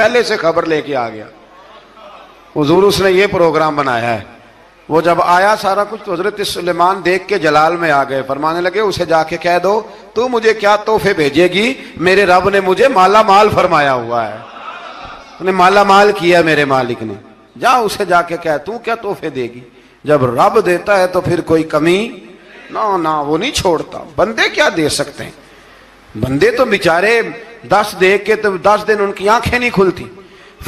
پہلے سے خبر لے کے آ گیا حضور، اس نے یہ پروگرام بنایا ہے۔ وہ جب آیا سارا کچھ تو حضرت سلیمان دیکھ کے جلال میں آ گئے، فرمانے لگے اسے جا کے کہہ دو تو مجھے کیا تحفے بھیجے گی، میرے رب نے مجھے مالا مال فرمایا ہوا ہے، انہیں مالا مال کیا میرے مالک نے، جا اسے جا کے کہہ تو کیا تحفے دے گی۔ جب رب دیتا ہے تو پھر کوئی کمی نہ وہ نہیں چھوڑتا۔ بندے کیا دے سکتے ہیں، بندے تو بیچارے 10 دے کے تو 10 دن ان کی آنکھیں نہیں کھلتی۔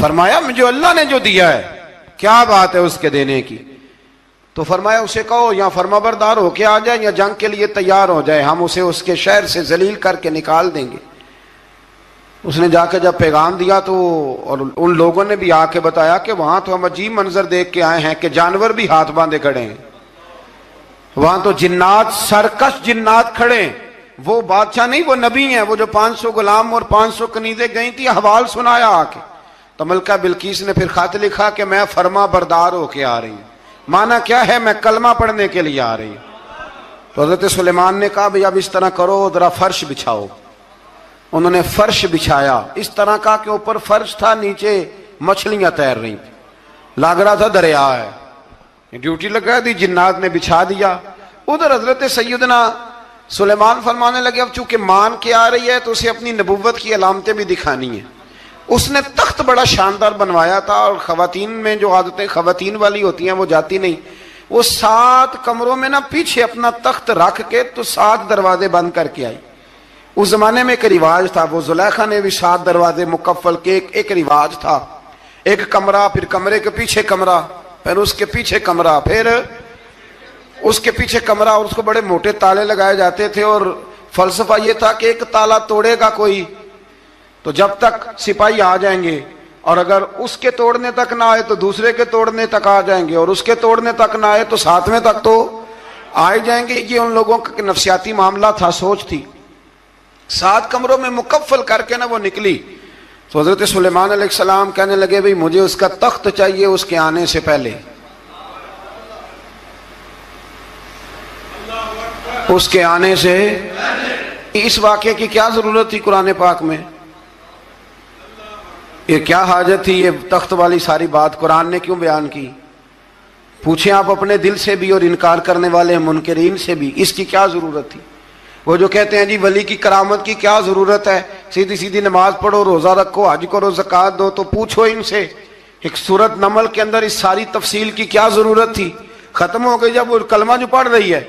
فرمایا مجھے اللہ نے جو دیا ہے کیا بات ہے اس کے دینے کی، تو فرمایا اسے کہو یا فرما بردار ہو کے آ جائے یا جنگ کے لیے تیار ہو جائے، ہم اسے اس کے شہر سے ذلیل کر کے نکال دیں گے۔ اس نے جا کے جب پیغام دیا تو اور ان لوگوں نے بھی آ کے بتایا کہ وہاں تو ہم عجیب منظر دیکھ کے آئے ہیں کہ جانور بھی ہاتھ باندھے کھڑے ہیں، وہاں تو جنات، سرکش جنات کھڑے ہیں، وہ بادشاہ نہیں وہ نبی ہیں، وہ جو 500 غلام اور 500 کنیزیں گئی تھی حوال سنایا آ کے۔ تو ملکہ بلقیس نے پھر خط لکھا کہ میں فرما بردار ہو کے آ رہی ہوں، معنی کیا ہے، میں کلمہ پڑھنے کے لیے آ رہی ہوں۔ تو حضرت سلیمان نے کہا بھئی اب اس طرح کرو، ذرا فرش بچھاؤ۔ انہوں نے فرش بچھایا، اس طرح کا کہ اوپر فرش تھا، نیچے مچھلیاں تیر رہی تھیں، لگ رہا تھا دریا ہے، ڈیوٹی لگا دی، جنات نے بچھا دیا۔ ادھر حضرت سیدنا سلیمان فرمانے لگے اب چونکہ مان کے آ رہی ہے تو اسے اپنی نبوت کی علامتیں بھی دکھانی ہیں۔ اس نے تخت بڑا شاندار بنوایا تھا، اور خواتین میں جو عادتیں خواتین والی ہوتی ہیں وہ جاتی نہیں، وہ 7 کمروں میں پیچھے اپنا تخت رکھ کے تو 7 دروازے بند کر کے آئی۔ اس زمانے میں ایک رواج تھا، وہ زلیخا نے بھی 7 دروازے مکفل کے ایک رواج تھا، ایک کمرہ، پھر کمرے کے پیچھے کمرہ، پھر اس کے پیچھے کمرہ، پھر اس کے پیچھے کمرہ، اور اس کو بڑے موٹے تالے لگائے جاتے تھے، اور فلسفہ یہ تھا کہ ایک تالا توڑے گا کوئی تو جب تک سپاہی آ جائیں گے، اور اگر اس کے توڑنے تک نہ آئے تو دوسرے کے توڑنے تک آ جائیں گے، اور اس کے توڑنے تک نہ آئے تو 7ویں تک تو آئے جائیں گے۔ یہ ان لوگوں کا نفسیاتی معاملہ تھا، سوچ تھی۔ 7 کمروں میں مکفل کر کے وہ نکلی تو حضرت سلیمان علیہ السلام کہنے لگے بھئی مجھے اس کا تخت چاہیے اس کے آنے سے پہلے۔ اس کے آنے سے اس واقعے کی کیا ضرورت تھی قرآن پاک میں، یہ کیا حاجت تھی، یہ تخت والی ساری بات قرآن نے کیوں بیان کی؟ پوچھیں آپ اپنے دل سے بھی اور انکار کرنے والے منکرین سے بھی، اس کی کیا ضرورت تھی؟ وہ جو کہتے ہیں جی ولی کی کرامت کی کیا ضرورت ہے، سیدھی سیدھی نماز پڑھو، روزہ رکھو، حج کرو، زکوٰۃ دو، تو پوچھو ان سے ایک سورت نمل کے اندر اس ساری تفصیل کی کیا ضرورت تھی؟ ختم ہو گئی جب وہ کلمہ جو پڑھ رہی ہے،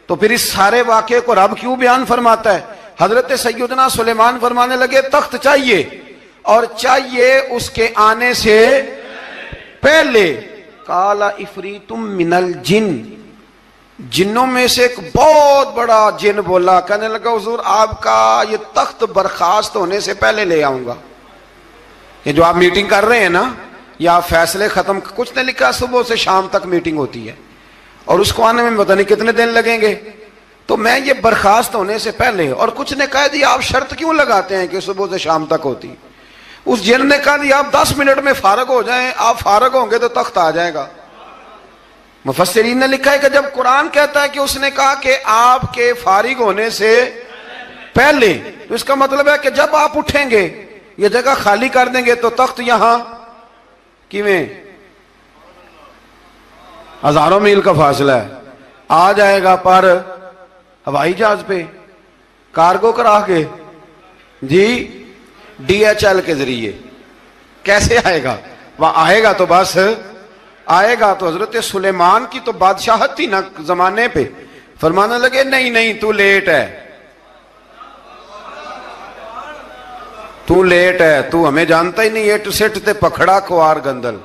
تو پھر اس سارے واقعے کو رب کیوں بیان فرماتا ہے؟ حضرت سیدنا سلیمان فرمانے لگے تخت چاہیے، اور چاہیے اس کے آنے سے پہلے۔ قال عفریت من الجن، جنوں میں سے ایک بہت بڑا جن بولا، کہنے لگا حضور آپ کا یہ تخت برخاست ہونے سے پہلے لے آؤں گا۔ یہ جو آپ میٹنگ کر رہے ہیں نا، یا آپ فیصلے ختم، کچھ نے لکھا صبح سے شام تک میٹنگ ہوتی ہے اور اس کو آنے میں پتہ نہیں کتنے دن لگیں گے، تو میں یہ برخاست ہونے سے پہلے، اور کچھ نے کہا دی آپ شرط کیوں لگاتے ہیں کہ صبح سے شام تک ہوتی؟ اس جن نے کہا دی آپ 10 منٹ میں فارغ ہو جائیں، آپ فارغ ہوں گے تو تخت آ جائے گا۔ مفسرین نے لکھا ہے کہ جب قرآن کہتا ہے کہ اس نے کہا کہ آپ کے فارغ ہونے سے پہلے، تو اس کا مطلب ہے کہ جب آپ اٹھیں گے، یہ جگہ خالی کر دیں گے تو تخت یہاں کیویں ہزاروں میل کا فاصلہ ہے آ جائے گا، پر ہوائی جہاز پہ کارگو کرا کے، جی DHL کے ذریعے کیسے آئے گا؟ وہ آئے گا تو بس آئے گا۔ تو حضرت سلیمان کی تو بادشاہت تھی نا زمانے پہ، فرمانے لگے نہیں نہیں تو لیٹ ہے، تو لیٹ ہے، تو ہمیں جانتا ہی نہیں، ایٹ سٹ تے پکھڑا کوار گندل،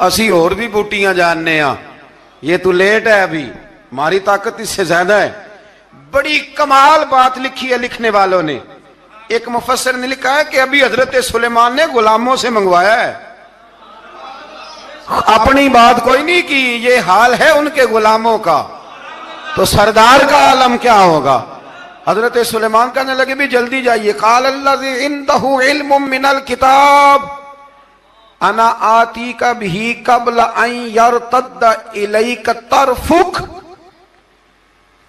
اسی اور بھی بوٹیاں جاننے ہاں، یہ تو لیٹ ہے، ابھی ہماری طاقت اس سے زیادہ ہے۔ بڑی کمال بات لکھی ہے لکھنے والوں نے، ایک مفسر نے لکھا ہے کہ ابھی حضرت سلیمان نے غلاموں سے منگوایا ہے، اپنی بات کوئی نہیں کی، یہ حال ہے ان کے غلاموں کا، تو سردار کا عالم کیا ہوگا؟ حضرت سلیمان کہنے لگے بھی جلدی جائیے۔ قال الذی عنده علم من الکتاب انا آتیک بہ قبل ان یرتد الیک طرفک،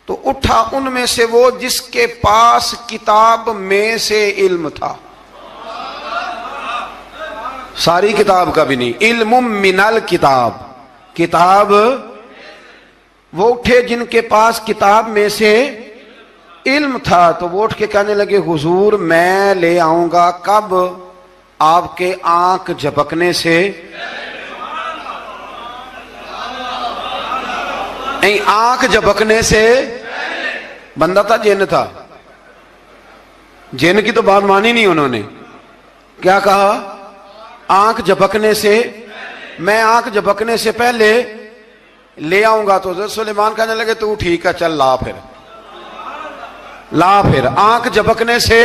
تو اٹھا ان میں سے وہ جس کے پاس کتاب میں سے علم تھا۔ ساری کتاب کا بھی نہیں، علم من الکتاب، کتاب وہ اٹھے جن کے پاس کتاب میں سے علم تھا، تو وہ اٹھ کے کہنے لگے حضور میں لے آؤں گا کب؟ آپ کے آنکھ جھپکنے سے، آنکھ جھپکنے سے، بندہ تھا جن تھا؟ جن کی تو بات مانی نہیں انہوں نے، کیا کہا؟ آنکھ جھپکنے سے، میں آنکھ جھپکنے سے پہلے لے آؤں گا۔ تو حضرت سلیمان کہنے لگے تو ٹھیک ہے چل لا، پھر لا، پھر آنکھ جھپکنے سے